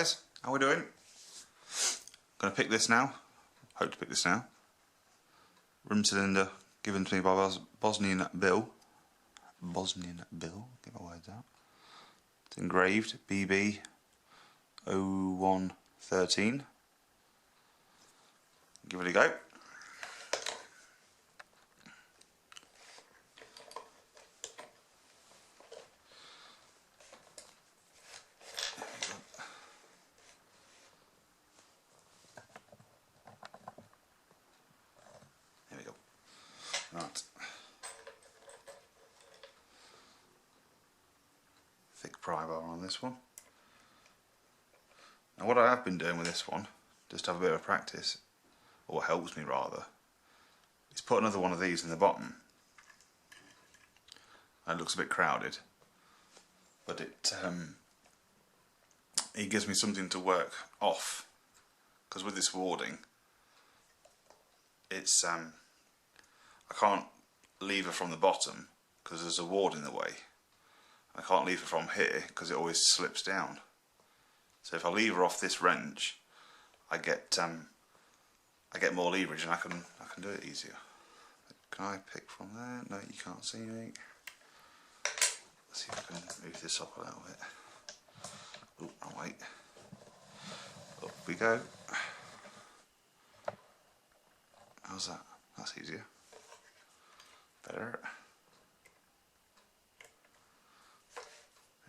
guys, how we doing? Gonna pick this now. Hope to pick this now. Rim cylinder given to me by Bosnian Bill. Get my words out. It's engraved BB 0113. Give it a go. There we go. Right. Thick pry bar on this one. Now what I have been doing with this one, just to have a bit of practice, or what helps me rather, is put another one of these in the bottom. It looks a bit crowded, but it gives me something to work off, because with this warding, it's I can't lever from the bottom because there's a ward in the way. I can't lever from here because it always slips down. So if I lever off this wrench, I get more leverage and I can do it easier. Can I pick from there? No, you can't see me. Let's see if I can move this up a little bit. Oh, wrong way. Up we go. How's that? That's easier. Better.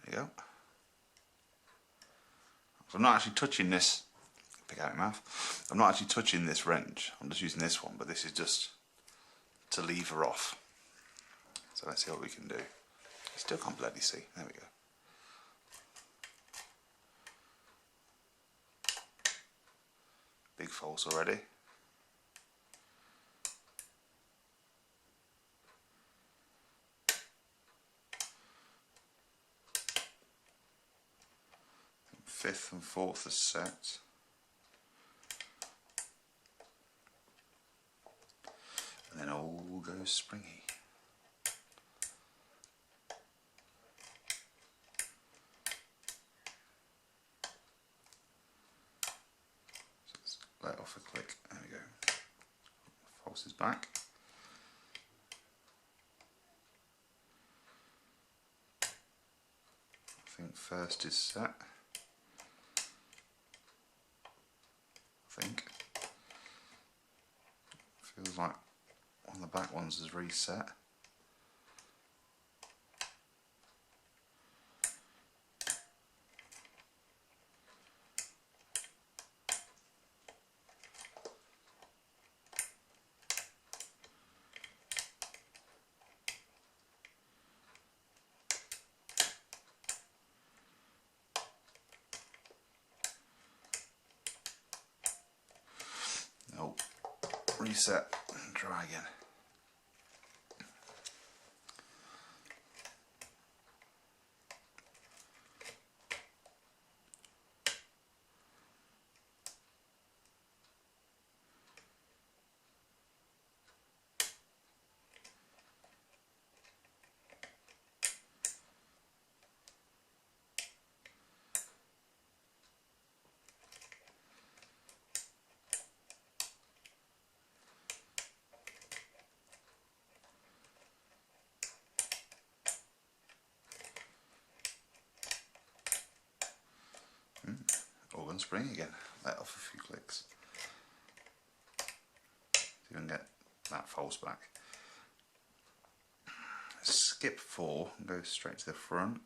There you go. So I'm not actually touching this. Pick out my mouth. I'm not actually touching this wrench. I'm just using this one, but this is just to lever off. So let's see what we can do. Still can't bloody see. There we go. Big false already. Fifth and fourth are set. And then all goes springy. Let off a click. There we go. False is back. I think first is set. I think. Feels like one of the back ones is reset. Nope. Reset and try again. Organ spring again. Let off a few clicks. See if we can get that false back. Skip 4 and go straight to the front.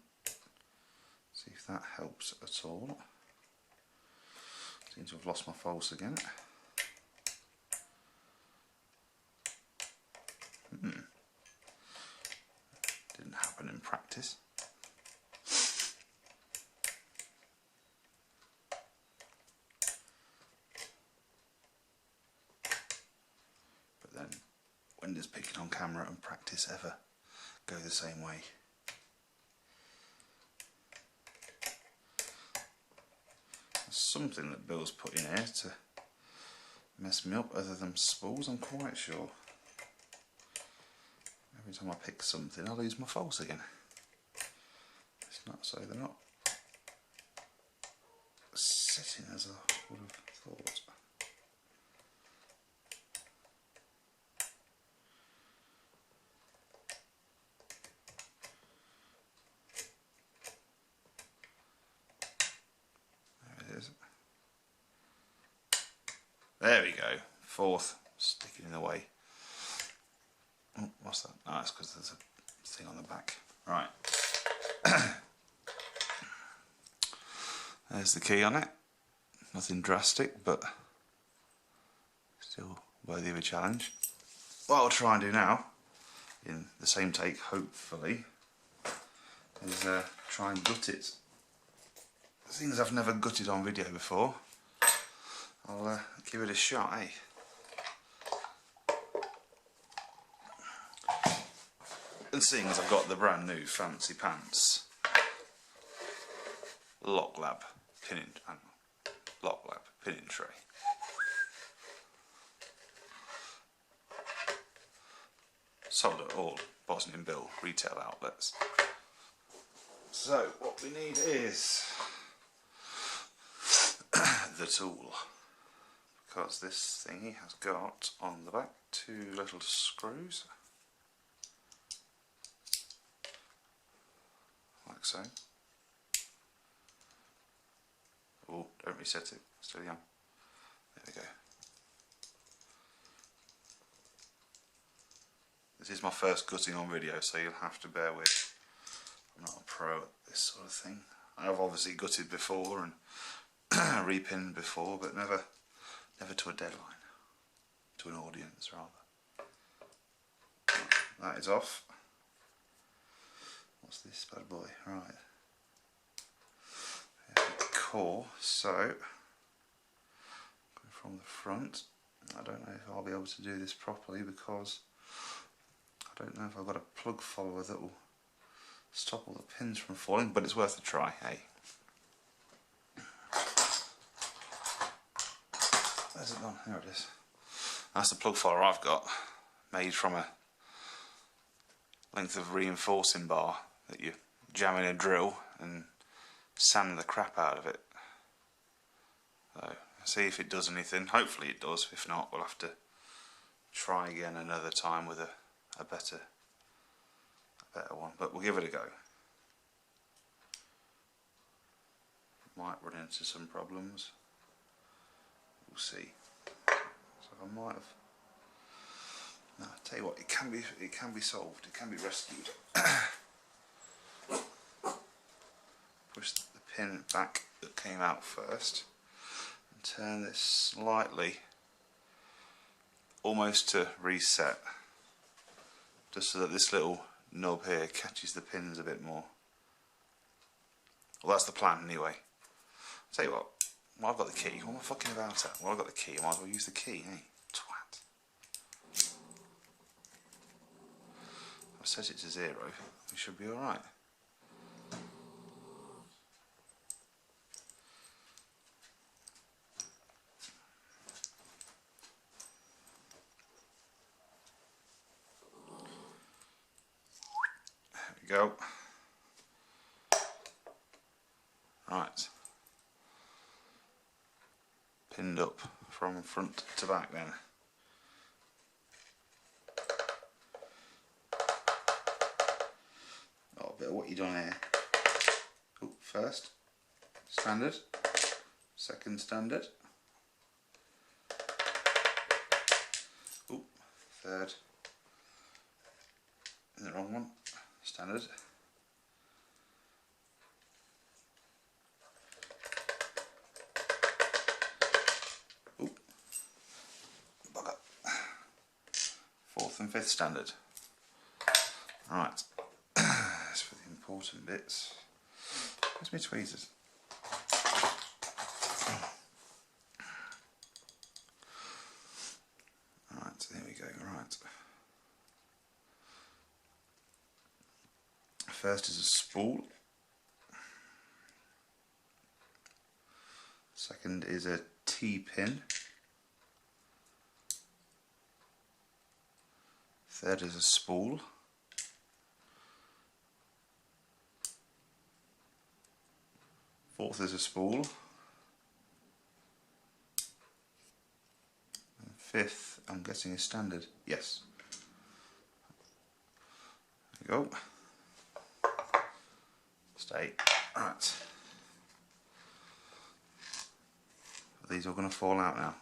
See if that helps at all. Seem to have lost my false again. Didn't happen in practice. But then, when does picking on camera and practice ever go the same way? There's something that Bill's put in here to mess me up other than spools, I'm quite sure. Every time I pick something I lose my false again. It's not so they're not sitting as I would have thought. There it is. There we go. Fourth, sticking in the way. Oh, what's that? No, it's because there's a thing on the back. Right. There's the key on it. Nothing drastic, but still worthy of a challenge. What I'll try and do now, in the same take, hopefully, is try and gut it. Things I've never gutted on video before. I'll give it a shot, eh? And seeing as I've got the brand new fancy pants Lock Lab pinning tray. Sold at all Bosnian Bill retail outlets. So what we need is the tool, because this thingy has got on the back 2 little screws, like so. Oh, don't reset it, still young. There we go. This is my first gutting on video, so you'll have to bear with. I'm not a pro at this sort of thing. I've obviously gutted before and repinned before, but never to a deadline, to an audience rather. That is off. What's this bad boy? Right. There's the core. So, going from the front, I don't know if I'll be able to do this properly because I don't know if I've got a plug follower that will stop all the pins from falling, but it's worth a try, hey. Where's it gone? There it is. That's the plug follower I've got, made from a length of reinforcing bar that you jam in a drill and sand the crap out of it. So, see if it does anything. Hopefully it does. If not, we'll have to try again another time with a better one. But we'll give it a go. Might run into some problems. We'll see. So I might have. No, I'll tell you what, it can be solved. It can be rescued. Push the pin back that came out first and turn this slightly, almost to reset, just so that this little knob here catches the pins a bit more. Well, that's the plan anyway. I'll tell you what, well, I've got the key. What am I fucking about at? Well, I've got the key, I might as well use the key, eh? Twat. I've set it to 0, we should be alright. Go. Right. Pinned up from front to back then. Oh, a bit of what you done here. Oh, first, standard. Second, standard. Oh, third. In the wrong one. Standard. Ooh. Bugger. Fourth and fifth standard. Right. As for the important bits. Where's my tweezers? Right, there we go, right. First is a spool. Second is a T-pin. Third is a spool. Fourth is a spool. 5th, I'm guessing, is standard. Yes. There you go. Stay. Right. These are going to fall out now.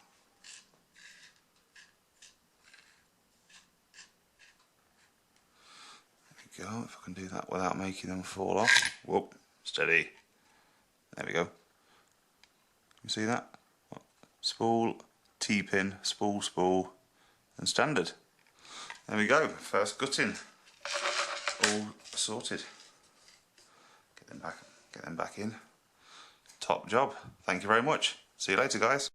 There we go. If I can do that without making them fall off. Whoop. Steady. There we go. You see that? Spool, T-pin, spool, spool, and standard. There we go. First gutting. All sorted. Get them back in. Top job. Thank you very much. See you later, guys.